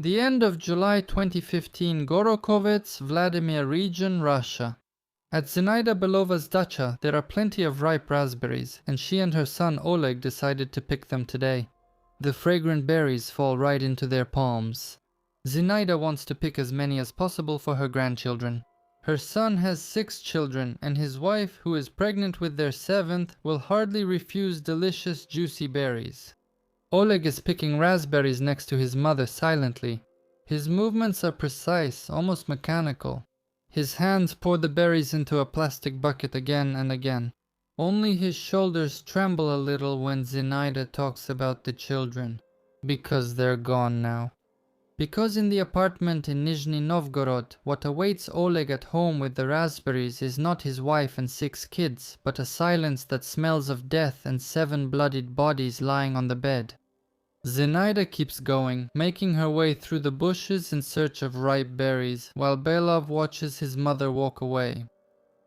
The end of July 2015, Gorokovets, Vladimir region, Russia. At Zinaida Belova's dacha, there are plenty of ripe raspberries, and she and her son Oleg decided to pick them today. The fragrant berries fall right into their palms. Zinaida wants to pick as many as possible for her grandchildren. Her son has 6 children, and his wife, who is pregnant with their 7th, will hardly refuse delicious juicy berries. Oleg is picking raspberries next to his mother silently. His movements are precise, almost mechanical. His hands pour the berries into a plastic bucket again and again. Only his shoulders tremble a little when Zinaida talks about the children. Because they're gone now. Because in the apartment in Nizhny Novgorod, what awaits Oleg at home with the raspberries is not his wife and 6 kids, but a silence that smells of death and 7 bloodied bodies lying on the bed. Zinaida keeps going, making her way through the bushes in search of ripe berries, while Belov watches his mother walk away.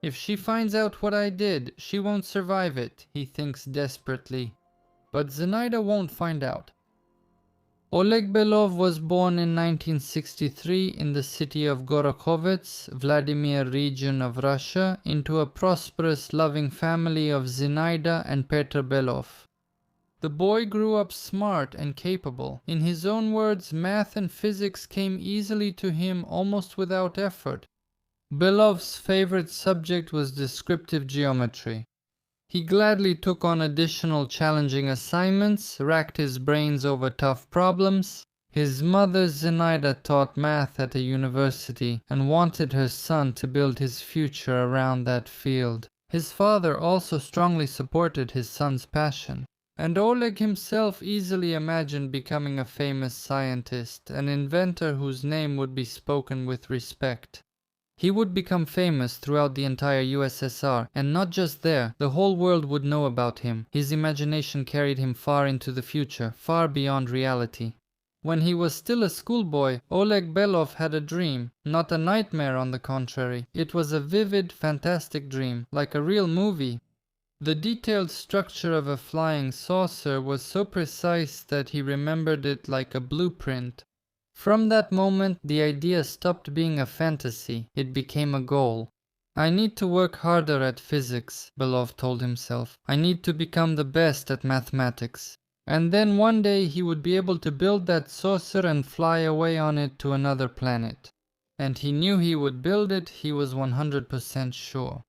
If she finds out what I did, she won't survive it, he thinks desperately. But Zinaida won't find out. Oleg Belov was born in 1963 in the city of Gorokovets, Vladimir region of Russia, into a prosperous, loving family of Zinaida and Petr Belov. The boy grew up smart and capable. In his own words, math and physics came easily to him almost without effort. Belov's favorite subject was descriptive geometry. He gladly took on additional challenging assignments, racked his brains over tough problems. His mother Zinaida taught math at a university and wanted her son to build his future around that field. His father also strongly supported his son's passion. And Oleg himself easily imagined becoming a famous scientist, an inventor whose name would be spoken with respect. He would become famous throughout the entire USSR, and not just there, the whole world would know about him. His imagination carried him far into the future, far beyond reality. When he was still a schoolboy, Oleg Belov had a dream, not a nightmare on the contrary. It was a vivid, fantastic dream, like a real movie. The detailed structure of a flying saucer was so precise that he remembered it like a blueprint. From that moment, the idea stopped being a fantasy. It became a goal. I need to work harder at physics, Belov told himself. I need to become the best at mathematics. And then one day he would be able to build that saucer and fly away on it to another planet. And he knew he would build it, he was 100% sure.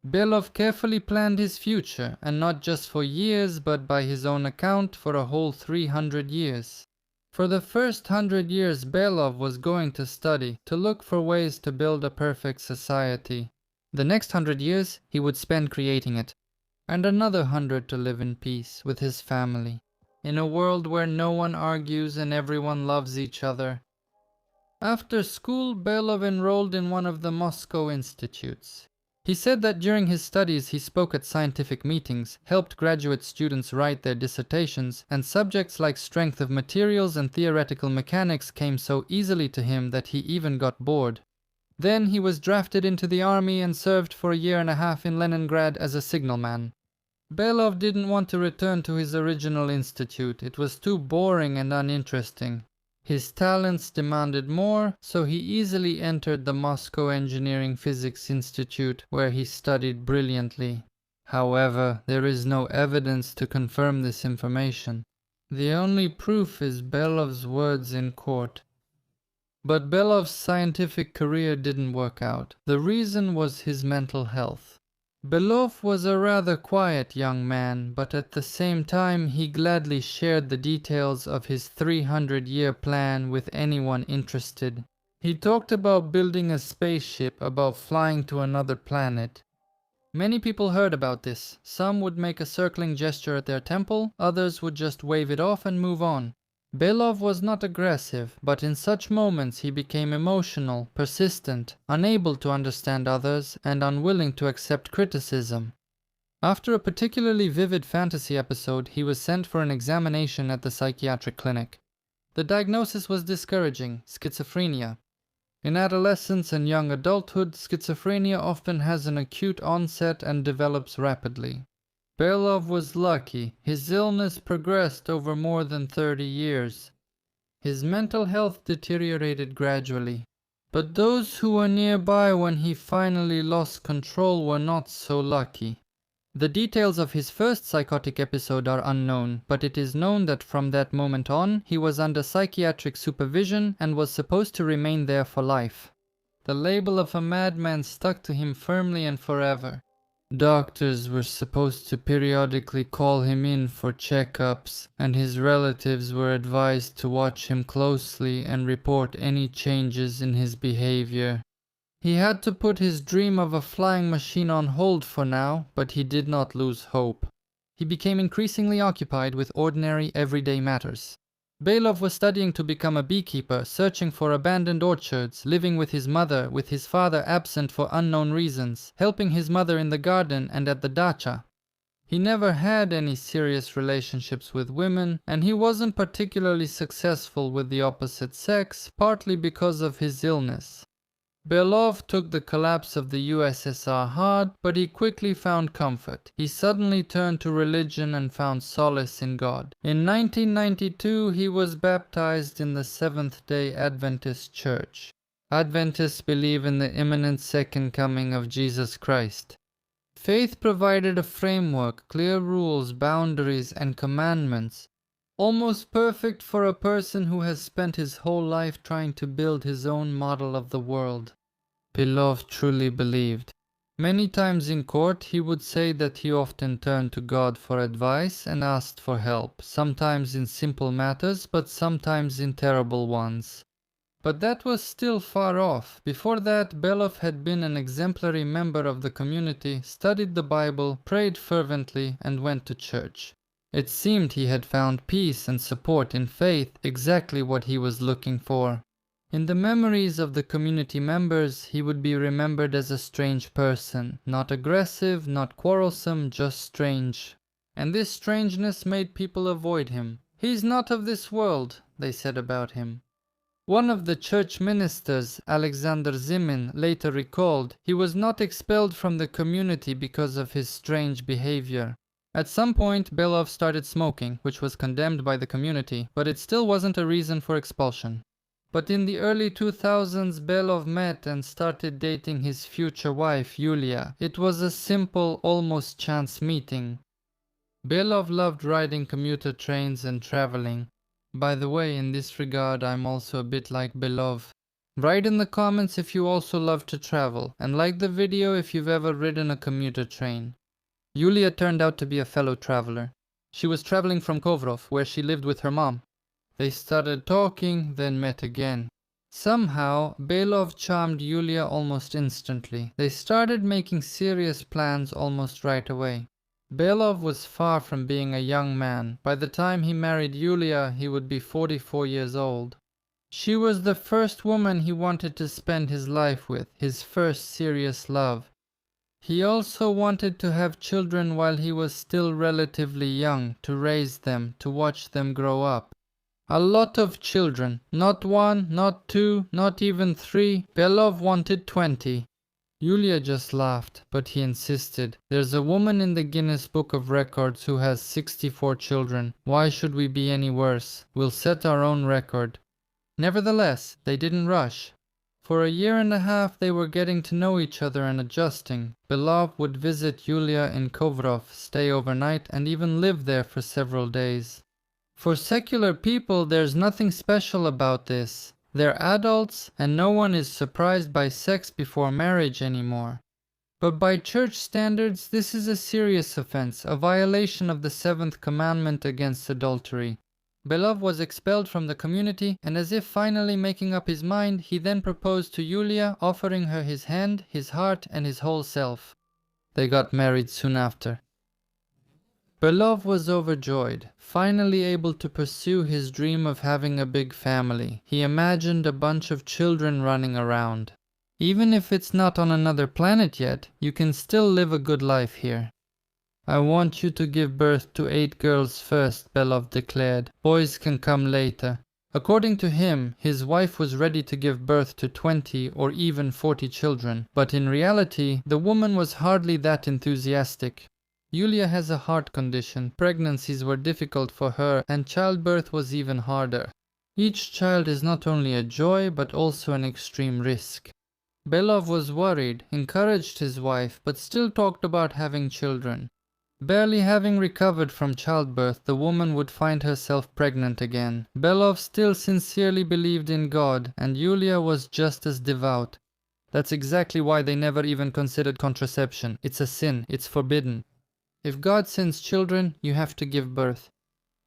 Belov carefully planned his future, and not just for years, but by his own account for a whole 300 years. For the first 100 years, Belov was going to study, to look for ways to build a perfect society. The next 100 years, he would spend creating it. And another 100 to live in peace with his family, in a world where no one argues and everyone loves each other. After school, Belov enrolled in one of the Moscow institutes. He said that during his studies he spoke at scientific meetings, helped graduate students write their dissertations, and subjects like strength of materials and theoretical mechanics came so easily to him that he even got bored. Then he was drafted into the army and served for a year and a half in Leningrad as a signalman. Belov didn't want to return to his original institute. It was too boring and uninteresting. His talents demanded more, so he easily entered the Moscow Engineering Physics Institute, where he studied brilliantly. However, there is no evidence to confirm this information. The only proof is Belov's words in court. But Belov's scientific career didn't work out. The reason was his mental health. Belov was a rather quiet young man, but at the same time he gladly shared the details of his 300-year plan with anyone interested. He talked about building a spaceship, about flying to another planet. Many people heard about this. Some would make a circling gesture at their temple, others would just wave it off and move on. Belov was not aggressive, but in such moments he became emotional, persistent, unable to understand others, and unwilling to accept criticism. After a particularly vivid fantasy episode, he was sent for an examination at the psychiatric clinic. The diagnosis was discouraging: schizophrenia. In adolescence and young adulthood, schizophrenia often has an acute onset and develops rapidly. Belov was lucky. His illness progressed over more than 30 years. His mental health deteriorated gradually. But those who were nearby when he finally lost control were not so lucky. The details of his first psychotic episode are unknown, but it is known that from that moment on, he was under psychiatric supervision and was supposed to remain there for life. The label of a madman stuck to him firmly and forever. Doctors were supposed to periodically call him in for checkups, and his relatives were advised to watch him closely and report any changes in his behavior. He had to put his dream of a flying machine on hold for now, but he did not lose hope. He became increasingly occupied with ordinary, everyday matters. Belov was studying to become a beekeeper, searching for abandoned orchards, living with his mother, with his father absent for unknown reasons, helping his mother in the garden and at the Dacha. He never had any serious relationships with women, and he wasn't particularly successful with the opposite sex, partly because of his illness. Belov took the collapse of the USSR hard, but he quickly found comfort. He suddenly turned to religion and found solace in God. In 1992, he was baptized in the Seventh-day Adventist Church. Adventists believe in the imminent second coming of Jesus Christ. Faith provided a framework, clear rules, boundaries, and commandments, almost perfect for a person who has spent his whole life trying to build his own model of the world. Belov truly believed. Many times in court he would say that he often turned to God for advice and asked for help, sometimes in simple matters, but sometimes in terrible ones. But that was still far off. Before that, Belov had been an exemplary member of the community, studied the Bible, prayed fervently, and went to church. It seemed he had found peace and support in faith, exactly what he was looking for. In the memories of the community members, he would be remembered as a strange person, not aggressive, not quarrelsome, just strange. And this strangeness made people avoid him. "He's not of this world," they said about him. One of the church ministers, Alexander Zimin, later recalled, he was not expelled from the community because of his strange behavior. At some point, Belov started smoking, which was condemned by the community, but it still wasn't a reason for expulsion. But in the early 2000s, Belov met and started dating his future wife, Yulia. It was a simple, almost chance meeting. Belov loved riding commuter trains and traveling. By the way, in this regard, I'm also a bit like Belov. Write in the comments if you also love to travel, and like the video if you've ever ridden a commuter train. Yulia turned out to be a fellow traveler. She was traveling from Kovrov, where she lived with her mom. They started talking, then met again. Somehow, Belov charmed Yulia almost instantly. They started making serious plans almost right away. Belov was far from being a young man. By the time he married Yulia, he would be 44 years old. She was the first woman he wanted to spend his life with, his first serious love. He also wanted to have children while he was still relatively young, to raise them, to watch them grow up. A lot of children, not one, not two, not even three. Belov wanted 20. Yulia just laughed, but he insisted. "There's a woman in the Guinness Book of Records who has 64 children. Why should we be any worse? We'll set our own record." Nevertheless, they didn't rush. For a year and a half they were getting to know each other and adjusting. Belov would visit Yulia in Kovrov, stay overnight, and even live there for several days. For secular people, there's nothing special about this. They're adults, and no one is surprised by sex before marriage anymore. But by church standards, this is a serious offense, a violation of the 7th commandment against adultery. Belov was expelled from the community, and as if finally making up his mind, he then proposed to Yulia, offering her his hand, his heart, and his whole self. They got married soon after. Belov was overjoyed, finally able to pursue his dream of having a big family. He imagined a bunch of children running around. Even if it's not on another planet yet, you can still live a good life here. "I want you to give birth to 8 girls first," Belov declared. "Boys can come later." According to him, his wife was ready to give birth to 20 or even 40 children, but in reality, the woman was hardly that enthusiastic. Yulia has a heart condition, pregnancies were difficult for her, and childbirth was even harder. Each child is not only a joy but also an extreme risk. Belov was worried, encouraged his wife, but still talked about having children. Barely having recovered from childbirth, the woman would find herself pregnant again. Belov still sincerely believed in God, and Yulia was just as devout. That's exactly why they never even considered contraception. It's a sin. It's forbidden. If God sends children, you have to give birth.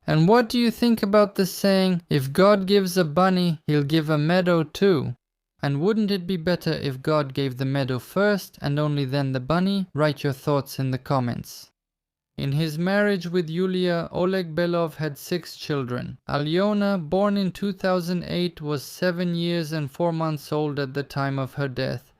And what do you think about the saying, if God gives a bunny, he'll give a meadow too? And wouldn't it be better if God gave the meadow first and only then the bunny? Write your thoughts in the comments. In his marriage with Yulia, Oleg Belov had 6 children. Alyona, born in 2008, was 7 years and 4 months old at the time of her death.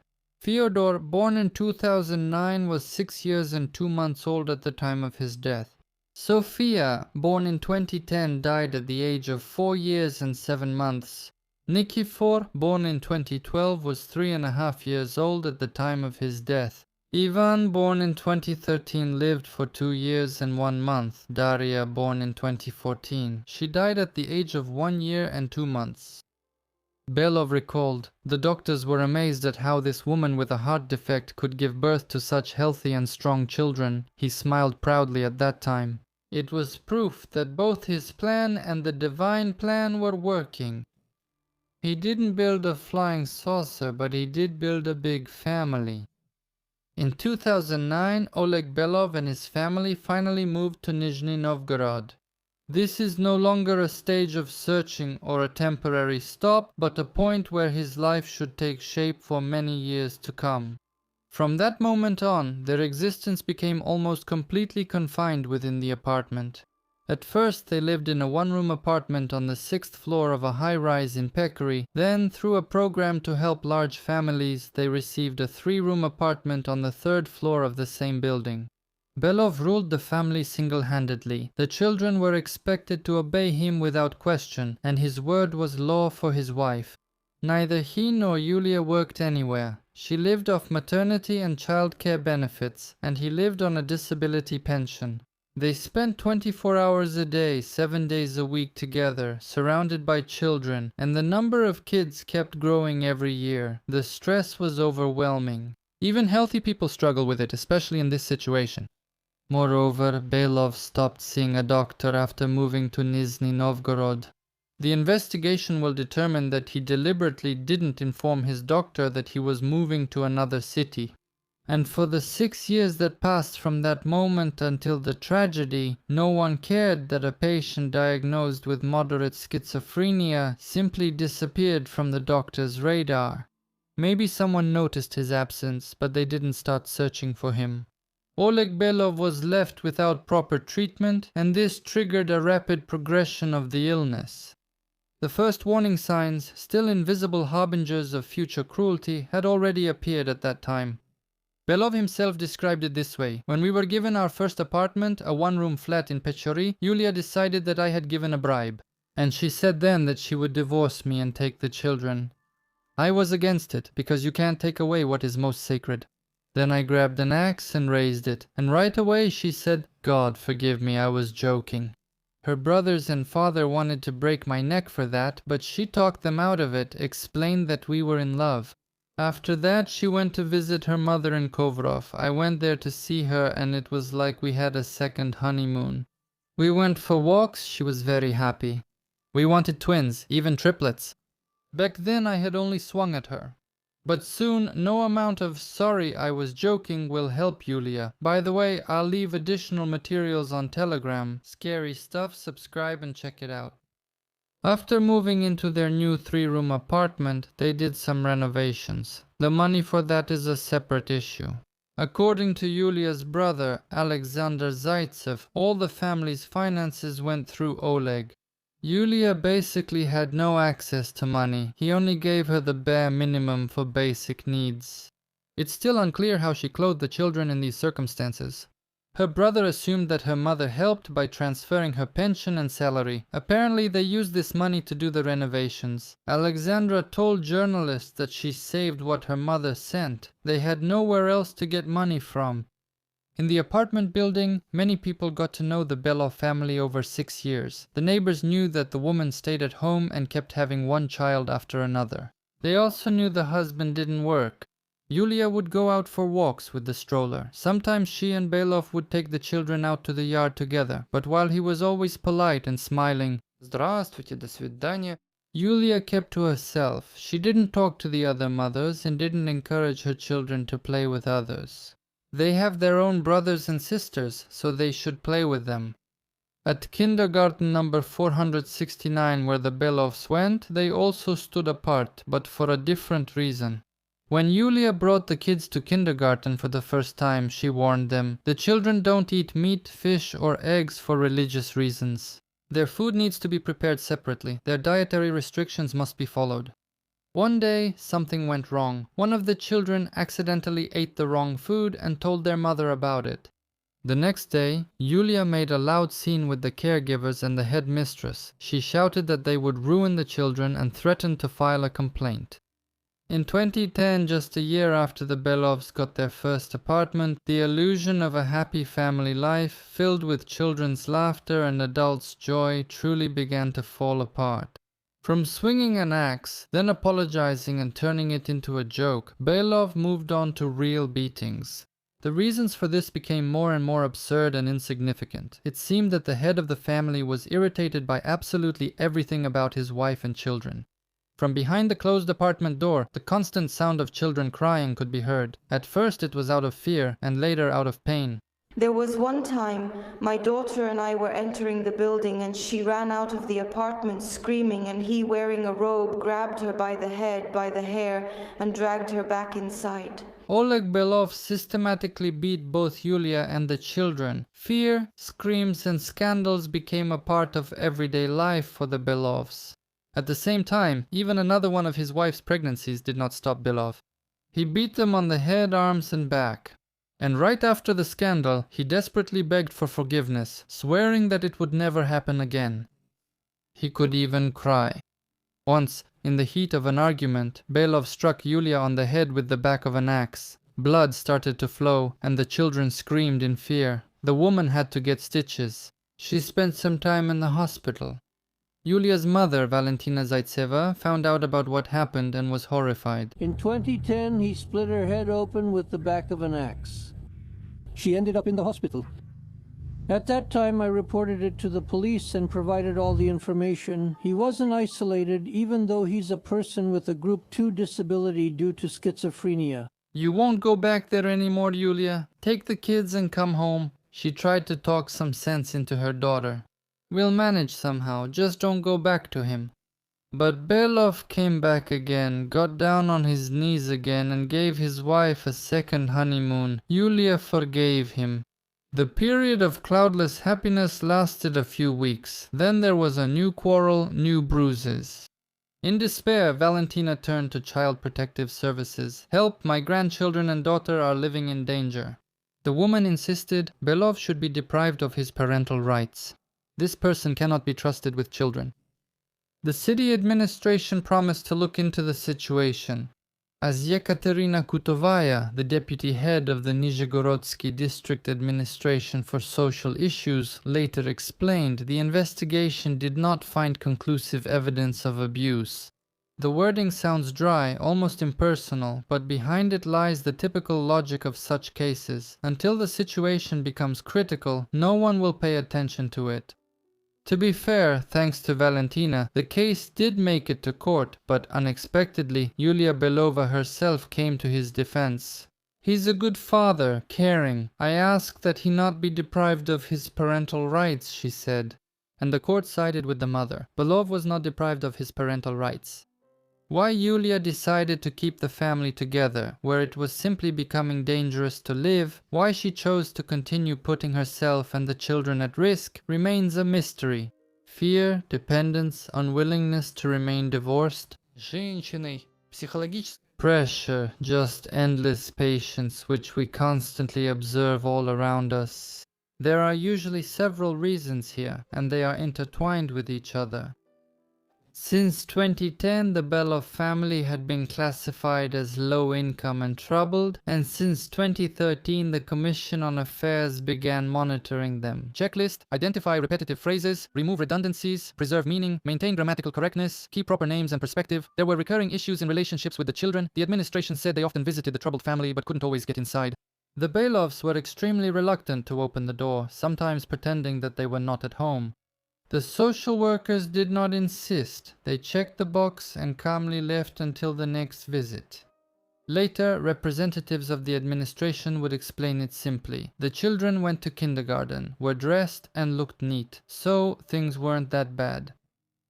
Fyodor, born in 2009, was 6 years and 2 months old at the time of his death. Sofia, born in 2010, died at the age of 4 years and 7 months. Nikifor, born in 2012, was 3.5 years old at the time of his death. Ivan, born in 2013, lived for 2 years and 1 month. Daria, born in 2014. She died at the age of 1 year and 2 months. Belov recalled, "The doctors were amazed at how this woman with a heart defect could give birth to such healthy and strong children." He smiled proudly at that time. It was proof that both his plan and the divine plan were working. He didn't build a flying saucer, but he did build a big family. In 2009, Oleg Belov and his family finally moved to Nizhny Novgorod. This is no longer a stage of searching or a temporary stop, but a point where his life should take shape for many years to come. From that moment on, their existence became almost completely confined within the apartment. At first they lived in a one-room apartment on the 6th floor of a high-rise in Peccary. Then, through a program to help large families, they received a 3-room apartment on the 3rd floor of the same building. Belov ruled the family single-handedly. The children were expected to obey him without question, and his word was law for his wife. Neither he nor Yulia worked anywhere. She lived off maternity and childcare benefits, and he lived on a disability pension. They spent 24 hours a day, 7 days a week together, surrounded by children, and the number of kids kept growing every year. The stress was overwhelming. Even healthy people struggle with it, especially in this situation. Moreover, Belov stopped seeing a doctor after moving to Nizhny Novgorod. The investigation will determine that he deliberately didn't inform his doctor that he was moving to another city. And for the 6 years that passed from that moment until the tragedy, no one cared that a patient diagnosed with moderate schizophrenia simply disappeared from the doctor's radar. Maybe someone noticed his absence, but they didn't start searching for him. Oleg Belov was left without proper treatment, and this triggered a rapid progression of the illness. The first warning signs, still invisible harbingers of future cruelty, had already appeared at that time. Belov himself described it this way: "When we were given our first apartment, a one-room flat in Peccary, Yulia decided that I had given a bribe. And she said then that she would divorce me and take the children. I was against it, because you can't take away what is most sacred. Then I grabbed an axe and raised it, and right away she said, 'God forgive me, I was joking.' Her brothers and father wanted to break my neck for that, but she talked them out of it, explained that we were in love. After that she went to visit her mother in Kovrov. I went there to see her, and it was like we had a second honeymoon. We went for walks, she was very happy. We wanted twins, even triplets. Back then I had only swung at her. But soon, no amount of 'sorry, I was joking' will help Yulia. By the way, I'll leave additional materials on Telegram. Scary stuff, subscribe and check it out. After moving into their new 3-room apartment, they did some renovations. The money for that is a separate issue. According to Yulia's brother, Alexander Zaitsev, all the family's finances went through Oleg. Yulia basically had no access to money. He only gave her the bare minimum for basic needs. It's still unclear how she clothed the children in these circumstances. Her brother assumed that her mother helped by transferring her pension and salary. Apparently they used this money to do the renovations. Alexandra told journalists that she saved what her mother sent. They had nowhere else to get money from. In the apartment building, many people got to know the Belov family over 6 years. The neighbors knew that the woman stayed at home and kept having one child after another. They also knew the husband didn't work. Yulia would go out for walks with the stroller. Sometimes she and Belov would take the children out to the yard together, but while he was always polite and smiling, "Здравствуйте, до свидания," Yulia kept to herself. She didn't talk to the other mothers and didn't encourage her children to play with others. They have their own brothers and sisters, so they should play with them. At kindergarten number 469, where the Belovs went, they also stood apart, but for a different reason. When Yulia brought the kids to kindergarten for the first time, she warned them, "The children don't eat meat, fish, or eggs for religious reasons. Their food needs to be prepared separately. Their dietary restrictions must be followed." One day, something went wrong. One of the children accidentally ate the wrong food and told their mother about it. The next day, Yulia made a loud scene with the caregivers and the headmistress. She shouted that they would ruin the children and threatened to file a complaint. In 2010, just a year after the Belovs got their first apartment, the illusion of a happy family life, filled with children's laughter and adults' joy, truly began to fall apart. From swinging an axe, then apologizing and turning it into a joke, Belov moved on to real beatings. The reasons for this became more and more absurd and insignificant. It seemed that the head of the family was irritated by absolutely everything about his wife and children. From behind the closed apartment door, the constant sound of children crying could be heard. At first it was out of fear, and later out of pain. There was one time my daughter and I were entering the building and she ran out of the apartment screaming, and he, wearing a robe, grabbed her by the head, by the hair, and dragged her back inside. Oleg Belov systematically beat both Yulia and the children. Fear, screams and scandals became a part of everyday life for the Belovs. At the same time, even another one of his wife's pregnancies did not stop Belov. He beat them on the head, arms and back. And right after the scandal, he desperately begged for forgiveness, swearing that it would never happen again. He could even cry. Once, in the heat of an argument, Belov struck Yulia on the head with the back of an axe. Blood started to flow, and the children screamed in fear. The woman had to get stitches. She spent some time in the hospital. Yulia's mother, Valentina Zaitseva, found out about what happened and was horrified. In 2010, he split her head open with the back of an axe. She ended up in the hospital. At that time, I reported it to the police and provided all the information. He wasn't isolated, even though he's a person with a Group 2 disability due to schizophrenia. "You won't go back there anymore, Yulia. Take the kids and come home." She tried to talk some sense into her daughter. "We'll manage somehow, just don't go back to him." But Belov came back again, got down on his knees again and gave his wife a second honeymoon. Yulia forgave him. The period of cloudless happiness lasted a few weeks. Then there was a new quarrel, new bruises. In despair, Valentina turned to Child Protective Services. "Help, my grandchildren and daughter are living in danger." The woman insisted Belov should be deprived of his parental rights. This person cannot be trusted with children. The city administration promised to look into the situation. As Yekaterina Kutovaya, the deputy head of the Nizhegorodsky district administration for social issues, later explained, the investigation did not find conclusive evidence of abuse. The wording sounds dry, almost impersonal, but behind it lies the typical logic of such cases. Until the situation becomes critical, no one will pay attention to it. To be fair, thanks to Valentina, the case did make it to court, but unexpectedly, Yulia Belova herself came to his defense. "He's a good father, caring. I ask that he not be deprived of his parental rights," she said. And the court sided with the mother. Belov was not deprived of his parental rights. Why Yulia decided to keep the family together, where it was simply becoming dangerous to live, why she chose to continue putting herself and the children at risk, remains a mystery. Fear, dependence, unwillingness to remain divorced, pressure, just endless patience which we constantly observe all around us. There are usually several reasons here, and they are intertwined with each other. Since 2010, the Belov family had been classified as low income and troubled, and since 2013, the Commission on Affairs began monitoring them. Checklist: identify repetitive phrases, remove redundancies, preserve meaning, maintain grammatical correctness, keep proper names and perspective. There were recurring issues in relationships with the children. The administration said they often visited the troubled family but couldn't always get inside. The Belovs were extremely reluctant to open the door, sometimes pretending that they were not at home. The social workers did not insist. They checked the box and calmly left until the next visit. Later, representatives of the administration would explain it simply. The children went to kindergarten, were dressed and looked neat, so things weren't that bad.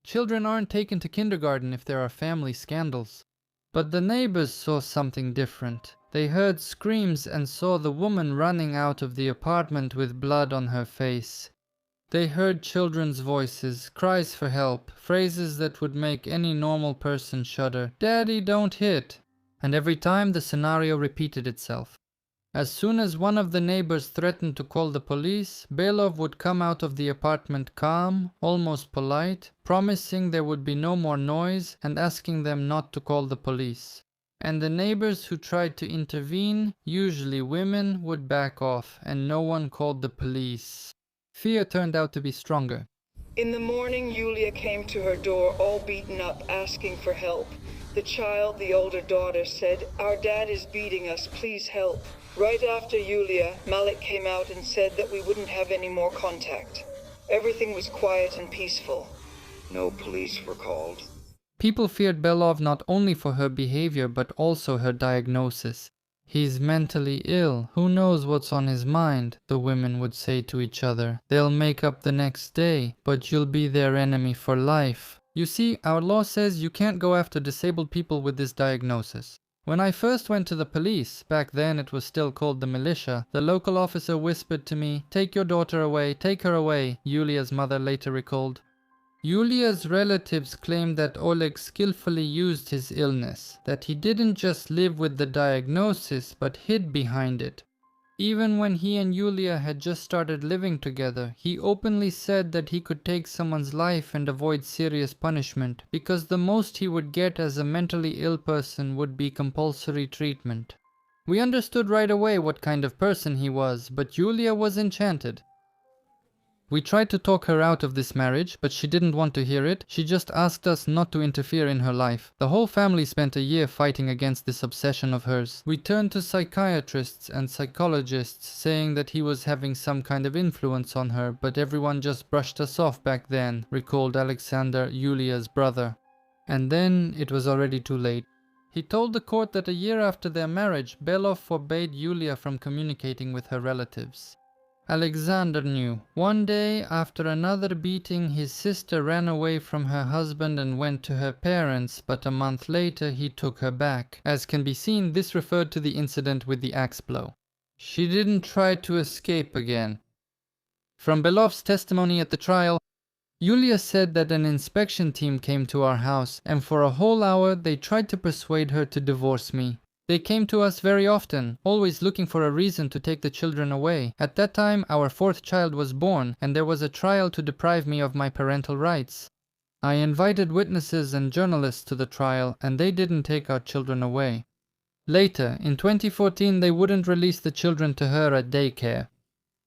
Children aren't taken to kindergarten if there are family scandals. But the neighbors saw something different. They heard screams and saw the woman running out of the apartment with blood on her face. They heard children's voices, cries for help, phrases that would make any normal person shudder. "Daddy, don't hit!" And every time the scenario repeated itself. As soon as one of the neighbors threatened to call the police, Belov would come out of the apartment calm, almost polite, promising there would be no more noise and asking them not to call the police. And the neighbors who tried to intervene, usually women, would back off, and no one called the police. Fear turned out to be stronger. In the morning, Yulia came to her door all beaten up, asking for help. The child, the older daughter, said, "Our dad is beating us, please help." Right after Yulia, Malik came out and said that we wouldn't have any more contact. Everything was quiet and peaceful. No police were called. People feared Belov not only for her behavior but also her diagnosis. "He's mentally ill. Who knows what's on his mind?" the women would say to each other. "They'll make up the next day, but you'll be their enemy for life." You see, our law says you can't go after disabled people with this diagnosis. When I first went to the police, back then it was still called the militia, the local officer whispered to me, "Take your daughter away, take her away," Yulia's mother later recalled. Yulia's relatives claimed that Oleg skillfully used his illness, that he didn't just live with the diagnosis but hid behind it. Even when he and Yulia had just started living together, he openly said that he could take someone's life and avoid serious punishment, because the most he would get as a mentally ill person would be compulsory treatment. We understood right away what kind of person he was, but Yulia was enchanted. We tried to talk her out of this marriage, but she didn't want to hear it. She just asked us not to interfere in her life. The whole family spent a year fighting against this obsession of hers. We turned to psychiatrists and psychologists, saying that he was having some kind of influence on her, but everyone just brushed us off back then, recalled Alexander, Yulia's brother. And then it was already too late. He told the court that a year after their marriage, Belov forbade Yulia from communicating with her relatives. Alexander knew. One day, after another beating, his sister ran away from her husband and went to her parents, but a month later he took her back. As can be seen, this referred to the incident with the axe blow. She didn't try to escape again. From Belov's testimony at the trial, Yulia said that an inspection team came to our house, and for a whole hour they tried to persuade her to divorce me. They came to us very often, always looking for a reason to take the children away. At that time, our fourth child was born, and there was a trial to deprive me of my parental rights. I invited witnesses and journalists to the trial, and they didn't take our children away. Later, in 2014, they wouldn't release the children to her at daycare.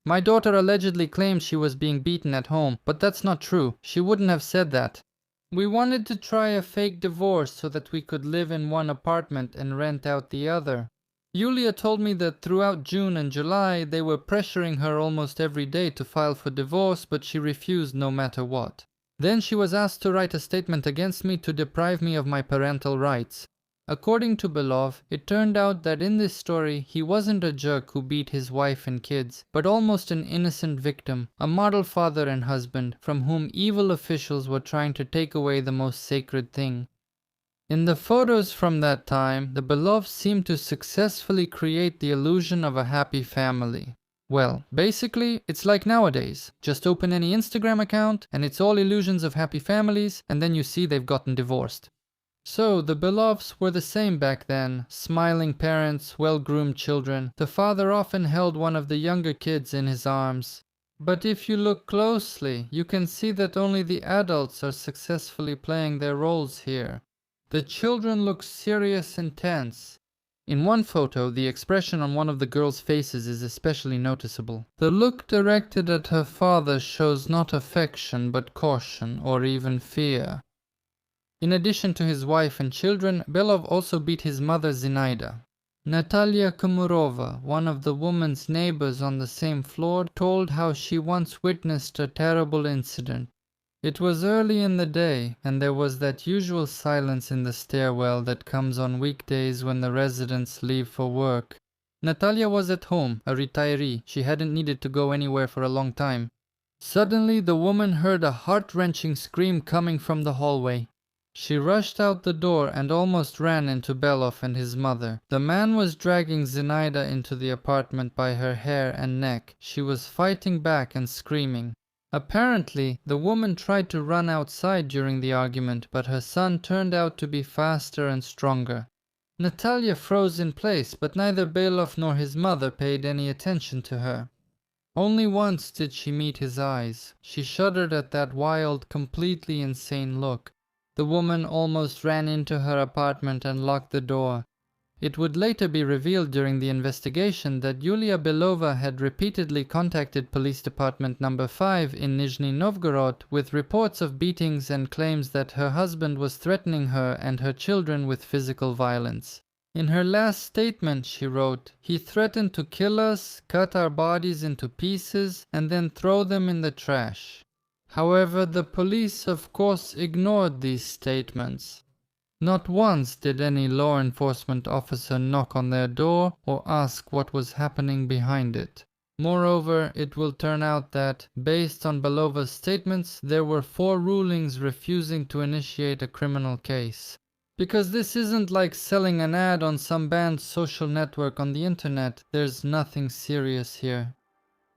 My daughter allegedly claims she was being beaten at home, but that's not true. She wouldn't have said that. We wanted to try a fake divorce so that we could live in one apartment and rent out the other. Yulia told me that throughout June and July they were pressuring her almost every day to file for divorce, but she refused no matter what. Then she was asked to write a statement against me to deprive me of my parental rights. According to Belov, it turned out that in this story he wasn't a jerk who beat his wife and kids, but almost an innocent victim, a model father and husband, from whom evil officials were trying to take away the most sacred thing. In the photos from that time, the Belovs seemed to successfully create the illusion of a happy family. Well, basically, it's like nowadays. Just open any Instagram account, and it's all illusions of happy families, and then you see they've gotten divorced. So, the Belovs were the same back then, smiling parents, well-groomed children. The father often held one of the younger kids in his arms. But if you look closely, you can see that only the adults are successfully playing their roles here. The children look serious and tense. In one photo, the expression on one of the girls' faces is especially noticeable. The look directed at her father shows not affection but caution or even fear. In addition to his wife and children, Belov also beat his mother Zinaida. Natalia Komurova, one of the woman's neighbors on the same floor, told how she once witnessed a terrible incident. It was early in the day, and there was that usual silence in the stairwell that comes on weekdays when the residents leave for work. Natalia was at home, a retiree. She hadn't needed to go anywhere for a long time. Suddenly, the woman heard a heart-wrenching scream coming from the hallway. She rushed out the door and almost ran into Belov and his mother. The man was dragging Zinaida into the apartment by her hair and neck. She was fighting back and screaming. Apparently, the woman tried to run outside during the argument, but her son turned out to be faster and stronger. Natalia froze in place, but neither Belov nor his mother paid any attention to her. Only once did she meet his eyes. She shuddered at that wild, completely insane look. The woman almost ran into her apartment and locked the door. It would later be revealed during the investigation that Yulia Belova had repeatedly contacted Police Department No. 5 in Nizhny Novgorod with reports of beatings and claims that her husband was threatening her and her children with physical violence. In her last statement, she wrote, "He threatened to kill us, cut our bodies into pieces, and then throw them in the trash." However, the police of course ignored these statements. Not once did any law enforcement officer knock on their door or ask what was happening behind it. Moreover, it will turn out that, based on Belova's statements, there were 4 rulings refusing to initiate a criminal case. Because this isn't like selling an ad on some banned social network on the internet, there's nothing serious here.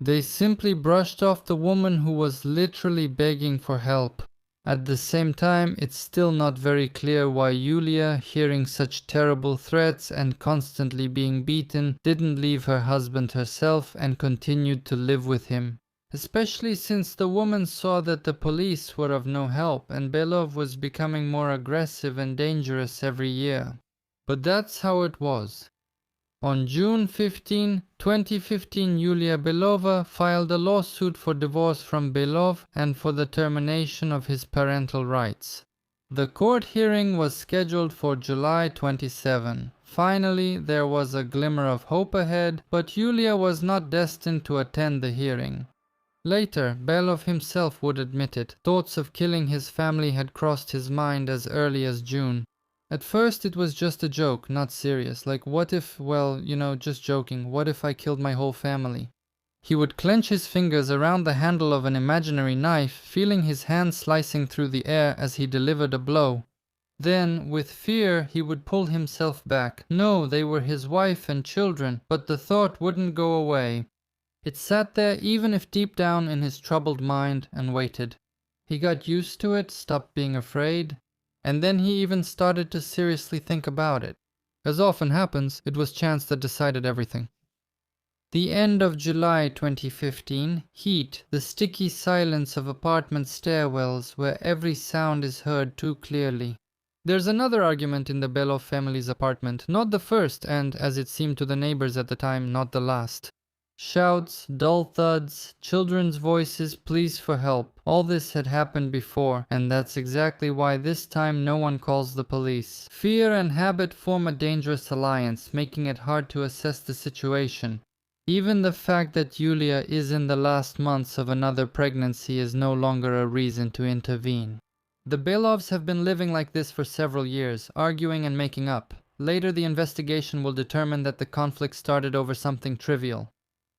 They simply brushed off the woman who was literally begging for help. At the same time, it's still not very clear why Yulia, hearing such terrible threats and constantly being beaten, didn't leave her husband herself and continued to live with him. Especially since the woman saw that the police were of no help and Belov was becoming more aggressive and dangerous every year. But that's how it was. On June 15, 2015, Yulia Belova filed a lawsuit for divorce from Belov and for the termination of his parental rights. The court hearing was scheduled for July 27. Finally, there was a glimmer of hope ahead, but Yulia was not destined to attend the hearing. Later, Belov himself would admit it. Thoughts of killing his family had crossed his mind as early as June. At first it was just a joke, not serious, like what if, well, just joking, what if I killed my whole family? He would clench his fingers around the handle of an imaginary knife, feeling his hand slicing through the air as he delivered a blow. Then, with fear, he would pull himself back. No, they were his wife and children, but the thought wouldn't go away. It sat there even if deep down in his troubled mind and waited. He got used to it, stopped being afraid. And then he even started to seriously think about it. As often happens, it was chance that decided everything. The end of July 2015, heat, the sticky silence of apartment stairwells where every sound is heard too clearly. There's another argument in the Belov family's apartment, not the first and, as it seemed to the neighbors at the time, not the last. Shouts, dull thuds, children's voices, pleas for help. All this had happened before, and that's exactly why this time no one calls the police. Fear and habit form a dangerous alliance, making it hard to assess the situation. Even the fact that Yulia is in the last months of another pregnancy is no longer a reason to intervene. The Belovs have been living like this for several years, arguing and making up. Later the investigation will determine that the conflict started over something trivial.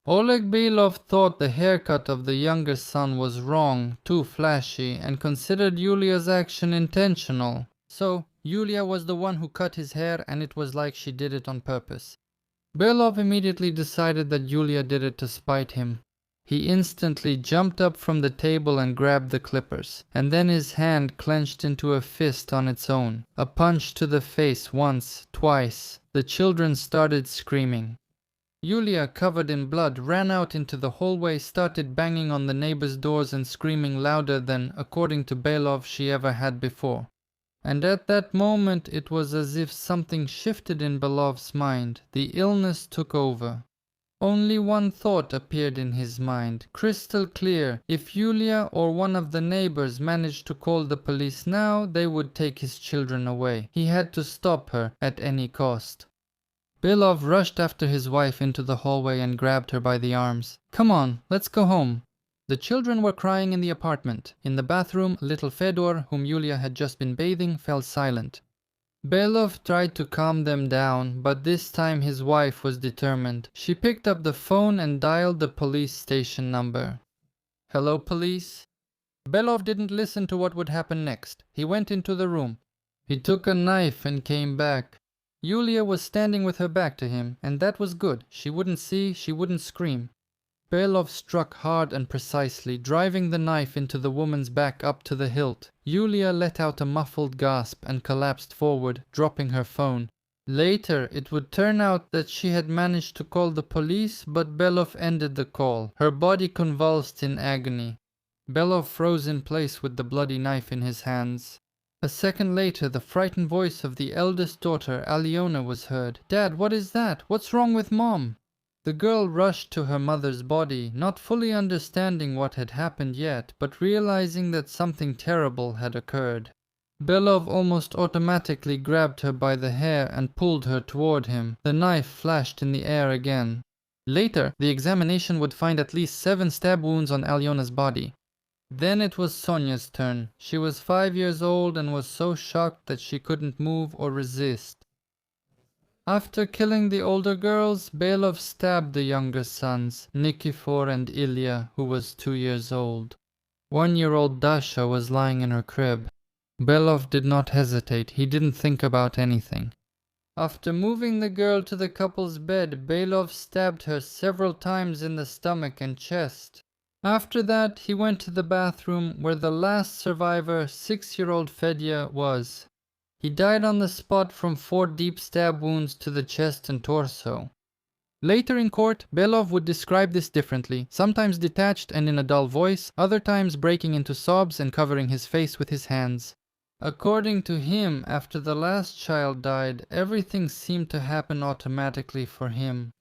Oleg Belov thought the haircut of the younger son was wrong, too flashy, and considered Yulia's action intentional. So, Yulia was the one who cut his hair and it was like she did it on purpose. Belov immediately decided that Yulia did it to spite him. He instantly jumped up from the table and grabbed the clippers, and then his hand clenched into a fist on its own. A punch to the face once, twice. The children started screaming. Yulia, covered in blood, ran out into the hallway, started banging on the neighbors' doors and screaming louder than, according to Belov, she ever had before. And at that moment it was as if something shifted in Belov's mind. The illness took over. Only one thought appeared in his mind, crystal clear. If Yulia or one of the neighbors managed to call the police now, they would take his children away. He had to stop her at any cost. Belov rushed after his wife into the hallway and grabbed her by the arms. "Come on, let's go home." The children were crying in the apartment. In the bathroom, little Fedor, whom Yulia had just been bathing, fell silent. Belov tried to calm them down, but this time his wife was determined. She picked up the phone and dialed the police station number. "Hello, police?" Belov didn't listen to what would happen next. He went into the room. He took a knife and came back. Yulia was standing with her back to him, and that was good. She wouldn't see, she wouldn't scream. Belov struck hard and precisely, driving the knife into the woman's back up to the hilt. Yulia let out a muffled gasp and collapsed forward, dropping her phone. Later, it would turn out that she had managed to call the police, but Belov ended the call. Her body convulsed in agony. Belov froze in place with the bloody knife in his hands. A second later, the frightened voice of the eldest daughter, Alyona, was heard. "Dad, what is that? What's wrong with Mom?" The girl rushed to her mother's body, not fully understanding what had happened yet, but realizing that something terrible had occurred. Belov almost automatically grabbed her by the hair and pulled her toward him. The knife flashed in the air again. Later, the examination would find at least 7 stab wounds on Alyona's body. Then it was Sonia's turn. She was 5 years old and was so shocked that she couldn't move or resist. After killing the older girls, Belov stabbed the younger sons, Nikifor and Ilya, who was 2 years old. 1-year-old Dacha was lying in her crib. Belov did not hesitate. He didn't think about anything. After moving the girl to the couple's bed, Belov stabbed her several times in the stomach and chest. After that, he went to the bathroom where the last survivor, 6-year-old Fedya, was. He died on the spot from 4 deep stab wounds to the chest and torso. Later in court, Belov would describe this differently, sometimes detached and in a dull voice, other times breaking into sobs and covering his face with his hands. According to him, after the last child died, everything seemed to happen automatically for him.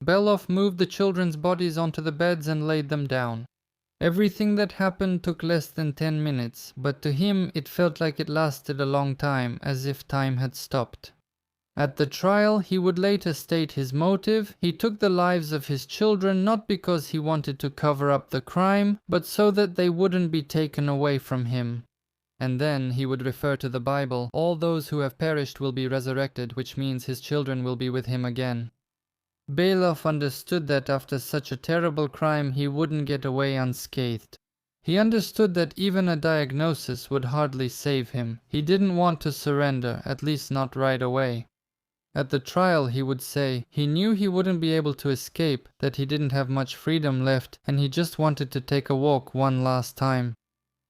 Belov moved the children's bodies onto the beds and laid them down. Everything that happened took less than 10 minutes, but to him it felt like it lasted a long time, as if time had stopped. At the trial, he would later state his motive. He took the lives of his children not because he wanted to cover up the crime, but so that they wouldn't be taken away from him. And then he would refer to the Bible. All those who have perished will be resurrected, which means his children will be with him again. Belov understood that after such a terrible crime he wouldn't get away unscathed. He understood that even a diagnosis would hardly save him. He didn't want to surrender, at least not right away. At the trial he would say he knew he wouldn't be able to escape, that he didn't have much freedom left, and he just wanted to take a walk one last time.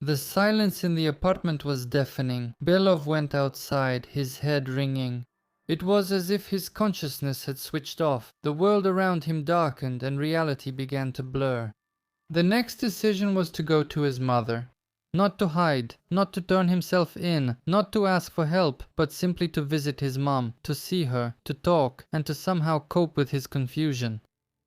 The silence in the apartment was deafening. Belov went outside, his head ringing. It was as if his consciousness had switched off. The world around him darkened and reality began to blur. The next decision was to go to his mother. Not to hide, not to turn himself in, not to ask for help, but simply to visit his mom, to see her, to talk, and to somehow cope with his confusion.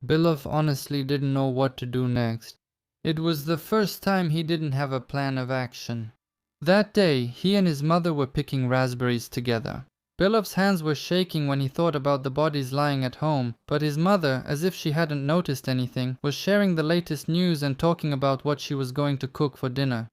Belov honestly didn't know what to do next. It was the first time he didn't have a plan of action. That day, he and his mother were picking raspberries together. Belov's hands were shaking when he thought about the bodies lying at home, but his mother, as if she hadn't noticed anything, was sharing the latest news and talking about what she was going to cook for dinner.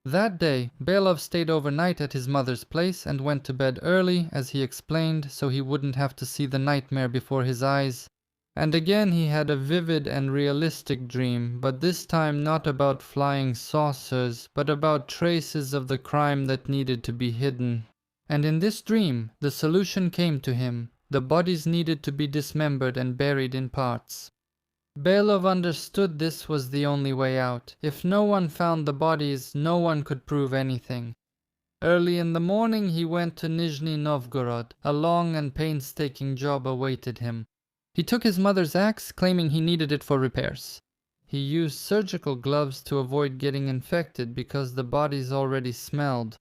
That day, Belov stayed overnight at his mother's place and went to bed early, as he explained, so he wouldn't have to see the nightmare before his eyes. And again he had a vivid and realistic dream, but this time not about flying saucers, but about traces of the crime that needed to be hidden. And in this dream, the solution came to him. The bodies needed to be dismembered and buried in parts. Belov understood this was the only way out. If no one found the bodies, no one could prove anything. Early in the morning he went to Nizhny Novgorod. A long and painstaking job awaited him. He took his mother's axe, claiming he needed it for repairs. He used surgical gloves to avoid getting infected because the bodies already smelled.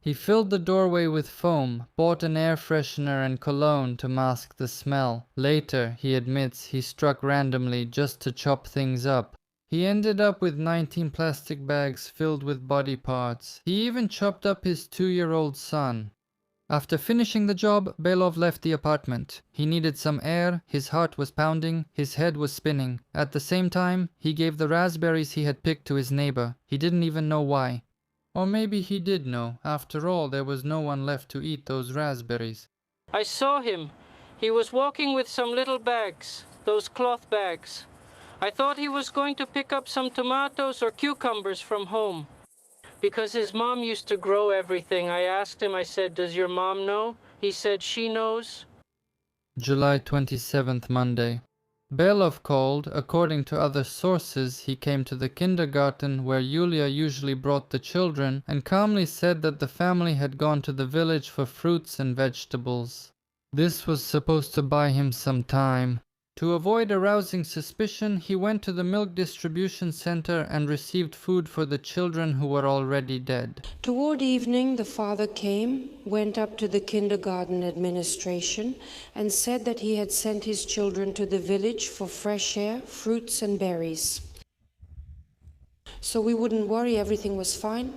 He filled the doorway with foam, bought an air freshener and cologne to mask the smell. Later, he admits, he struck randomly just to chop things up. He ended up with 19 plastic bags filled with body parts. He even chopped up his 2-year-old son. After finishing the job, Belov left the apartment. He needed some air, his heart was pounding, his head was spinning. At the same time, he gave the raspberries he had picked to his neighbor. He didn't even know why. Or maybe he did know. After all, there was no one left to eat those raspberries. I saw him. He was walking with some little bags, those cloth bags. I thought he was going to pick up some tomatoes or cucumbers from home. Because his mom used to grow everything, I asked him, I said, "Does your mom know?" He said, "She knows." July 27th, Monday. Belov called. According to other sources, he came to the kindergarten where Yulia usually brought the children and calmly said that the family had gone to the village for fruits and vegetables. This was supposed to buy him some time. To avoid arousing suspicion, he went to the milk distribution center and received food for the children who were already dead. Toward evening, the father came, went up to the kindergarten administration, and said that he had sent his children to the village for fresh air, fruits, and berries. So we wouldn't worry, everything was fine.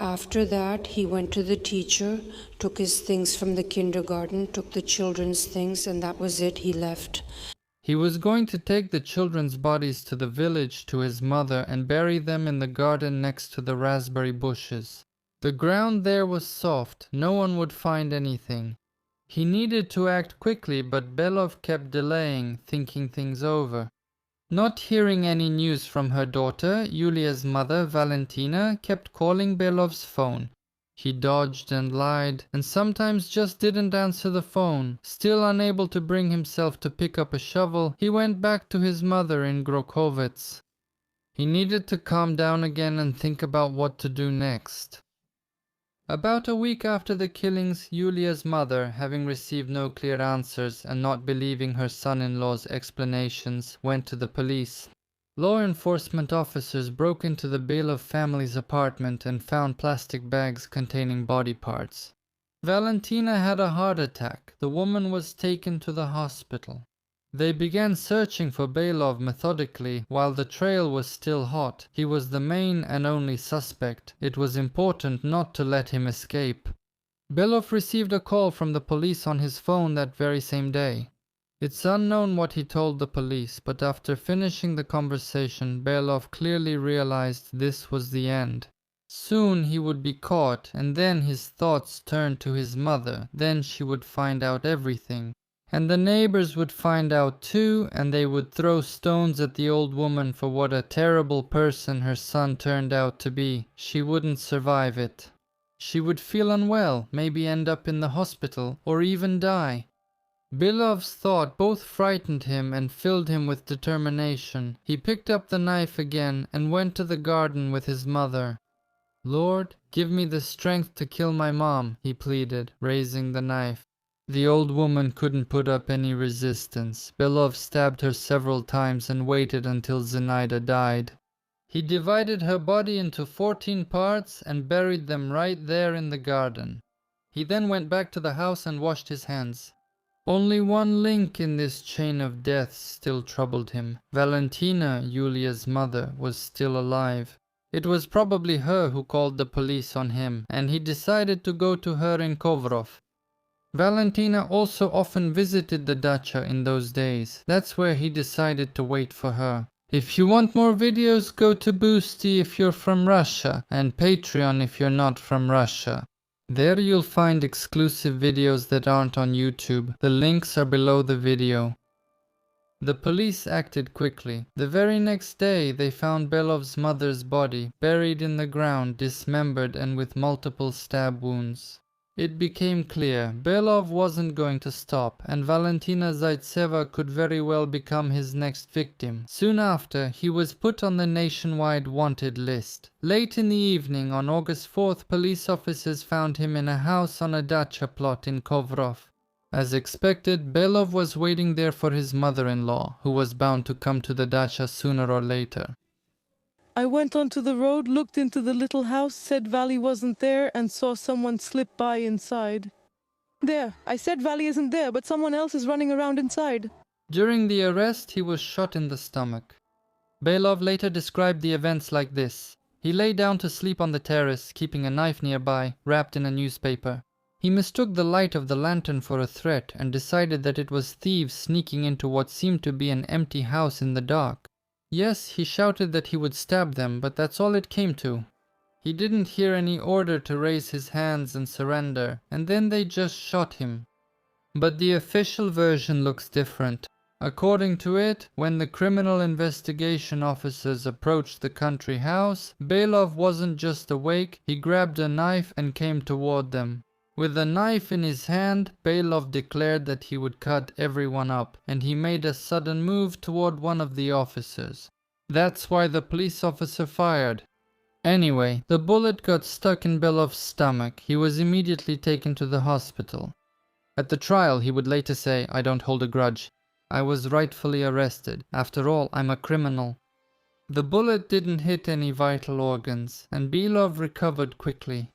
After that, he went to the teacher, took his things from the kindergarten, took the children's things, and that was it, he left. He was going to take the children's bodies to the village to his mother and bury them in the garden next to the raspberry bushes. The ground there was soft, no one would find anything. He needed to act quickly, but Belov kept delaying, thinking things over. Not hearing any news from her daughter, Yulia's mother, Valentina, kept calling Belov's phone. He dodged and lied, and sometimes just didn't answer the phone. Still unable to bring himself to pick up a shovel, he went back to his mother in Grokovets. He needed to calm down again and think about what to do next. About a week after the killings, Yulia's mother, having received no clear answers and not believing her son-in-law's explanations, went to the police. Law enforcement officers broke into the Belov family's apartment and found plastic bags containing body parts. Valentina had a heart attack. The woman was taken to the hospital. They began searching for Belov methodically while the trail was still hot. He was the main and only suspect. It was important not to let him escape. Belov received a call from the police on his phone that very same day. It's unknown what he told the police, but after finishing the conversation, Belov clearly realized this was the end. Soon he would be caught, and then his thoughts turned to his mother. Then she would find out everything. And the neighbors would find out too, and they would throw stones at the old woman for what a terrible person her son turned out to be. She wouldn't survive it. She would feel unwell, maybe end up in the hospital, or even die. Belov's thought both frightened him and filled him with determination. He picked up the knife again and went to the garden with his mother. "Lord, give me the strength to kill my mom," he pleaded, raising the knife. The old woman couldn't put up any resistance. Belov stabbed her several times and waited until Zenaida died. He divided her body into 14 parts and buried them right there in the garden. He then went back to the house and washed his hands. Only one link in this chain of deaths still troubled him. Valentina, Yulia's mother, was still alive. It was probably her who called the police on him, and he decided to go to her in Kovrov. Valentina also often visited the dacha in those days. That's where he decided to wait for her. If you want more videos, go to Boosty if you're from Russia, and Patreon if you're not from Russia. There you'll find exclusive videos that aren't on YouTube. The links are below the video. The police acted quickly. The very next day they found Belov's mother's body, buried in the ground, dismembered and with multiple stab wounds. It became clear Belov wasn't going to stop, and Valentina Zaitseva could very well become his next victim. Soon after, he was put on the nationwide wanted list. Late in the evening on August 4th, police officers found him in a house on a dacha plot in Kovrov. As expected, Belov was waiting there for his mother-in-law, who was bound to come to the dacha sooner or later. I went onto the road, looked into the little house, said Valley wasn't there, and saw someone slip by inside. There, I said Valley isn't there, but someone else is running around inside. During the arrest, he was shot in the stomach. Belov later described the events like this. He lay down to sleep on the terrace, keeping a knife nearby, wrapped in a newspaper. He mistook the light of the lantern for a threat and decided that it was thieves sneaking into what seemed to be an empty house in the dark. Yes, he shouted that he would stab them, but that's all it came to. He didn't hear any order to raise his hands and surrender, and then they just shot him. But the official version looks different. According to it, when the criminal investigation officers approached the country house, Belov wasn't just awake, he grabbed a knife and came toward them. With the knife in his hand, Belov declared that he would cut everyone up, and he made a sudden move toward one of the officers. That's why the police officer fired. Anyway, the bullet got stuck in Belov's stomach. He was immediately taken to the hospital. At the trial, he would later say, "I don't hold a grudge. I was rightfully arrested. After all, I'm a criminal." The bullet didn't hit any vital organs, and Belov recovered quickly.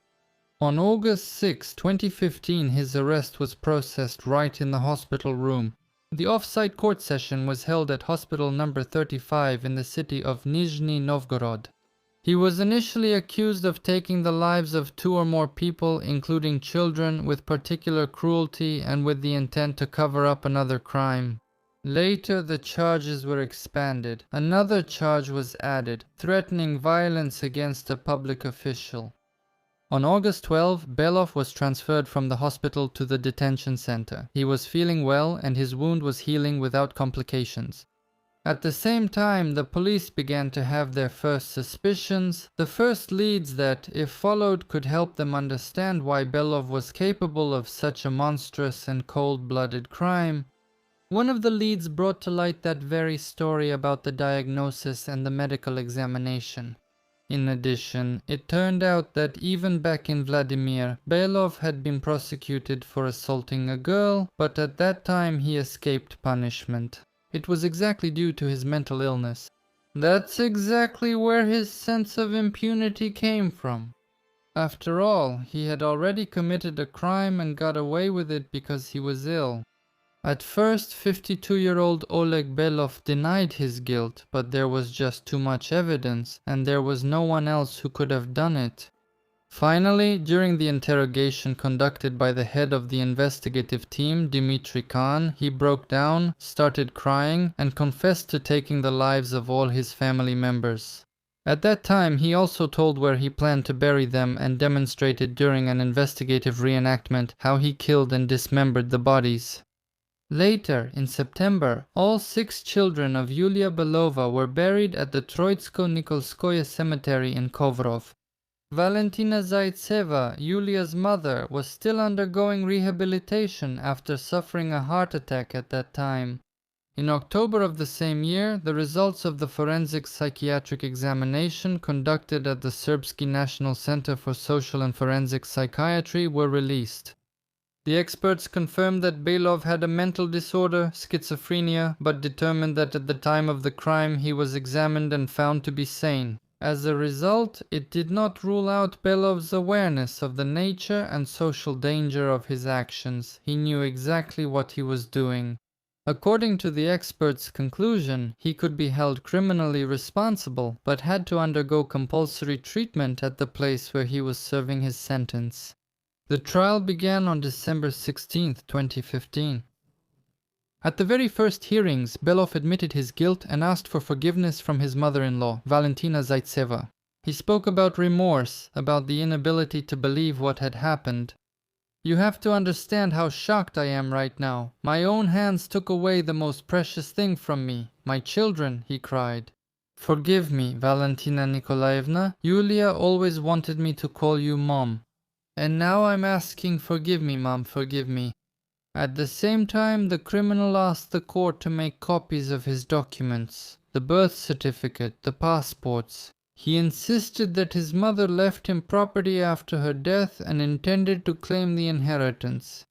On August 6, 2015, his arrest was processed right in the hospital room. The off-site court session was held at hospital number 35 in the city of Nizhny, Novgorod. He was initially accused of taking the lives of 2 or more people, including children, with particular cruelty and with the intent to cover up another crime. Later, the charges were expanded. Another charge was added, threatening violence against a public official. On August 12, Belov was transferred from the hospital to the detention center. He was feeling well and his wound was healing without complications. At the same time, the police began to have their first suspicions, the first leads that, if followed, could help them understand why Belov was capable of such a monstrous and cold-blooded crime. One of the leads brought to light that very story about the diagnosis and the medical examination. In addition, it turned out that even back in Vladimir, Belov had been prosecuted for assaulting a girl, but at that time he escaped punishment. It was exactly due to his mental illness. That's exactly where his sense of impunity came from. After all, he had already committed a crime and got away with it because he was ill. At first, 52-year-old Oleg Belov denied his guilt, but there was just too much evidence, and there was no one else who could have done it. Finally, during the interrogation conducted by the head of the investigative team, Dmitry Khan, he broke down, started crying, and confessed to taking the lives of all his family members. At that time, he also told where he planned to bury them and demonstrated during an investigative reenactment how he killed and dismembered the bodies. Later, in September, all 6 children of Yulia Belova were buried at the Troitsko-Nikolskoye cemetery in Kovrov. Valentina Zaitseva, Yulia's mother, was still undergoing rehabilitation after suffering a heart attack at that time. In October of the same year, the results of the forensic psychiatric examination conducted at the Serbsky National Center for Social and Forensic Psychiatry were released. The experts confirmed that Belov had a mental disorder, schizophrenia, but determined that at the time of the crime he was examined and found to be sane. As a result, it did not rule out Belov's awareness of the nature and social danger of his actions. He knew exactly what he was doing. According to the experts' conclusion, he could be held criminally responsible, but had to undergo compulsory treatment at the place where he was serving his sentence. The trial began on December 16, 2015. At the very first hearings, Belov admitted his guilt and asked for forgiveness from his mother-in-law, Valentina Zaitseva. He spoke about remorse, about the inability to believe what had happened. "You have to understand how shocked I am right now. My own hands took away the most precious thing from me, my children," he cried. "Forgive me, Valentina Nikolaevna. Yulia always wanted me to call you Mom. And now I'm asking, forgive me, Mom, forgive me." At the same time, the criminal asked the court to make copies of his documents, the birth certificate, the passports. He insisted that his mother left him property after her death and intended to claim the inheritance.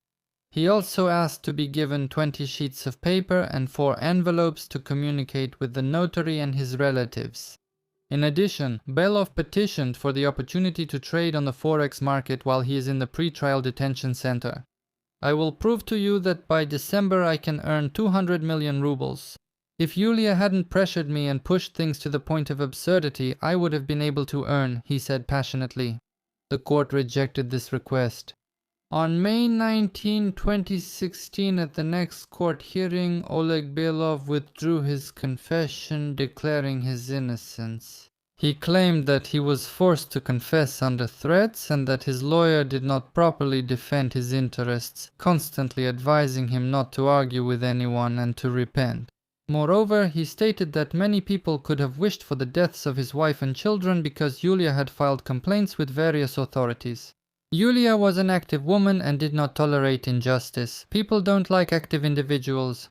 He also asked to be given 20 sheets of paper and 4 envelopes to communicate with the notary and his relatives. In addition, Belov petitioned for the opportunity to trade on the forex market while he is in the pre-trial detention center. I will prove to you that by December I can earn 200 million rubles. If Yulia hadn't pressured me and pushed things to the point of absurdity, I would have been able to earn, he said passionately. The court rejected this request. On May 19, 2016, at the next court hearing, Oleg Belov withdrew his confession, declaring his innocence. He claimed that he was forced to confess under threats and that his lawyer did not properly defend his interests, constantly advising him not to argue with anyone and to repent. Moreover, he stated that many people could have wished for the deaths of his wife and children because Yulia had filed complaints with various authorities. Yulia was an active woman and did not tolerate injustice. People don't like active individuals.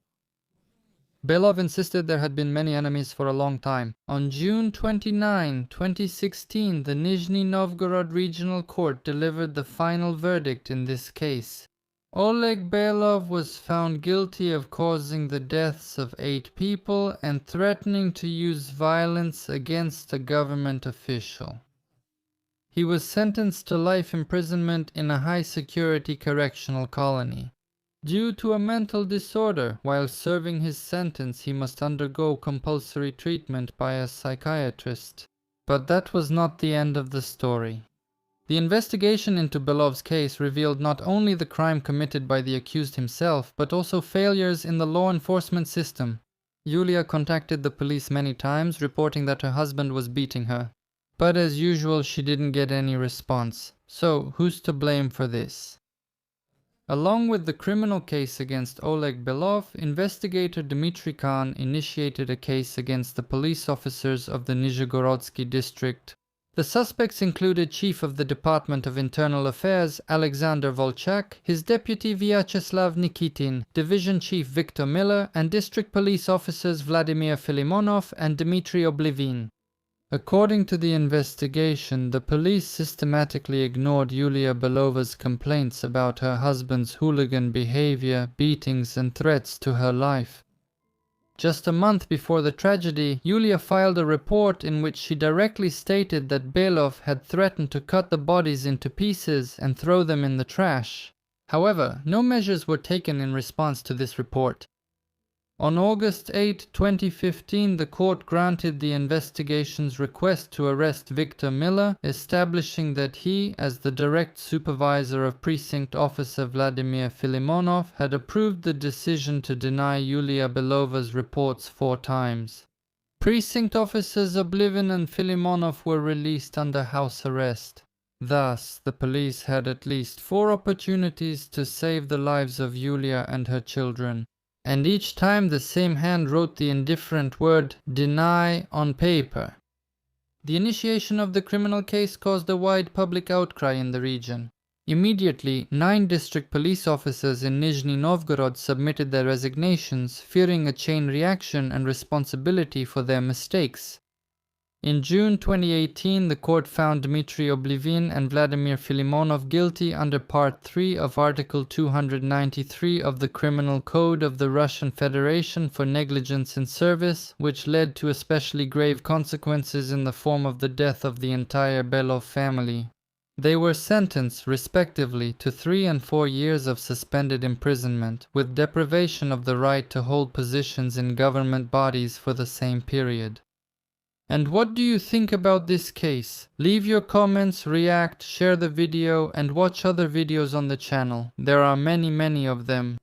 Belov insisted there had been many enemies for a long time. On June 29, 2016, the Nizhny Novgorod Regional Court delivered the final verdict in this case. Oleg Belov was found guilty of causing the deaths of 8 people and threatening to use violence against a government official. He was sentenced to life imprisonment in a high-security correctional colony. Due to a mental disorder, while serving his sentence he must undergo compulsory treatment by a psychiatrist. But that was not the end of the story. The investigation into Belov's case revealed not only the crime committed by the accused himself, but also failures in the law enforcement system. Yulia contacted the police many times, reporting that her husband was beating her. But as usual, she didn't get any response. So, who's to blame for this? Along with the criminal case against Oleg Belov, investigator Dmitry Khan initiated a case against the police officers of the Nizhegorodsky district. The suspects included Chief of the Department of Internal Affairs Alexander Volchak, his deputy Vyacheslav Nikitin, Division Chief Viktor Miller, and district police officers Vladimir Filimonov and Dmitry Oblivin. According to the investigation, the police systematically ignored Yulia Belova's complaints about her husband's hooligan behavior, beatings, and threats to her life. Just a month before the tragedy, Yulia filed a report in which she directly stated that Belov had threatened to cut the bodies into pieces and throw them in the trash. However, no measures were taken in response to this report. On August 8, 2015, the court granted the investigation's request to arrest Viktor Miller, establishing that he, as the direct supervisor of Precinct Officer Vladimir Filimonov, had approved the decision to deny Yulia Belova's reports 4 times. Precinct Officers Oblivin and Filimonov were released under house arrest. Thus, the police had at least 4 opportunities to save the lives of Yulia and her children. And each time the same hand wrote the indifferent word "deny" on paper. The initiation of the criminal case caused a wide public outcry in the region. Immediately, 9 district police officers in Nizhny Novgorod submitted their resignations, fearing a chain reaction and responsibility for their mistakes. In June 2018, the court found Dmitry Oblivin and Vladimir Filimonov guilty under Part 3 of Article 293 of the Criminal Code of the Russian Federation for negligence in service, which led to especially grave consequences in the form of the death of the entire Belov family. They were sentenced, respectively, to 3 and 4 years of suspended imprisonment, with deprivation of the right to hold positions in government bodies for the same period. And what do you think about this case? Leave your comments, react, share the video, and watch other videos on the channel. There are many of them.